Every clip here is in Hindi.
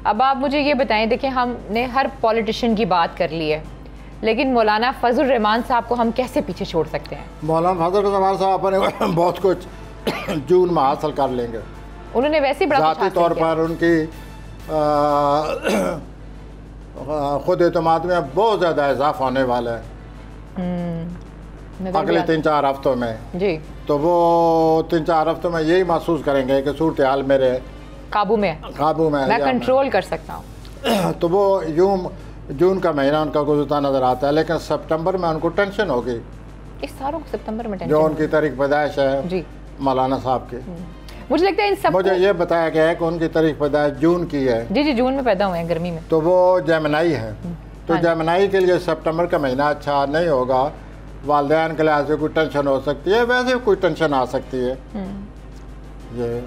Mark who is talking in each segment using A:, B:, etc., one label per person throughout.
A: अब आप मुझे ये बताएं, देखिए हमने हर पॉलिटिशियन की बात कर ली है, लेकिन मौलाना फजल रहमान साहब को हम कैसे पीछे छोड़ सकते हैं?
B: मौलाना फजल रहमान साहब अपने बहुत कुछ जून में हासिल कर लेंगे।
A: उन्होंने वैसे ही बड़ा
B: ज़ाती तौर पर उनकी खुद एतमाद में बहुत ज़्यादा इजाफा होने वाला है अगले 3-4 हफ्तों में
A: जी। तो
B: वो 3-4 हफ्तों में यही महसूस करेंगे कि सूरत हाल मेरे
A: काबू में मैं कंट्रोल कर सकता हूँ।
B: तो वो जून का महीना उनका गुजरता नज़र आता है, लेकिन सितंबर में उनको टेंशन होगी।
A: इस सारों को सितंबर में टेंशन
B: जो उनकी तारीख पैदाइश है जी मौलाना साहब की।
A: मुझे लगता है इन सब
B: मुझे ये बताया गया है कि उनकी तारीख पैदाइश जून की है।
A: जी जी, जून में पैदा हुए हैं, गर्मी में।
B: तो वो जेमिनाई है, तो जेमिनाई के लिए सितंबर का महीना अच्छा नहीं होगा। वालिदैन के लिहाज से कोई टेंशन हो सकती है, वैसे कोई टेंशन आ सकती है। ये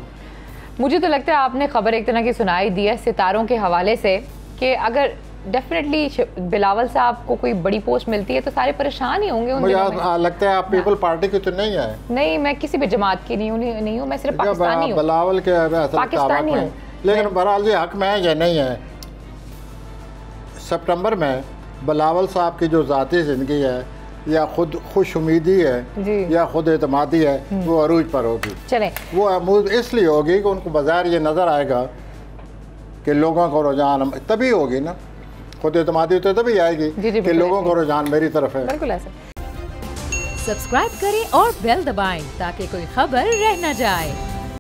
A: मुझे तो लगता है आपने खबर एक तरह की सुनाई दी है सितारों के हवाले से कि अगर डेफिनेटली बिलावल साहब को कोई बड़ी पोस्ट मिलती है तो सारे परेशान ही होंगे।
B: मुझे लगता है आप पीपल पार्टी की तो नहीं है?
A: नहीं, मैं किसी भी जमात की नहीं हूँ, मैं सिर्फ पाकिस्तानी हूँ,
B: बिलावल के
A: पाकिस्तानी हूँ।
B: लेकिन बहरहाल ये हक में है या नहीं है? सितंबर में बिलावल साहब की जो ज़ाती ज़िंदगी है या खुद खुश उम्मीदी है या खुद एतमादी है, वो अरूज पर होगी।
A: चलें,
B: वो इसलिए होगी कि उनको बाजार ये नज़र आएगा कि लोगों को रुझान तभी होगी ना, खुद एतमादी तो तभी आएगी कि लोगों को रुझान मेरी तरफ है।
A: बिल्कुल ऐसा।
C: सब्सक्राइब करें और बेल दबाएं ताकि कोई खबर रह न जाए।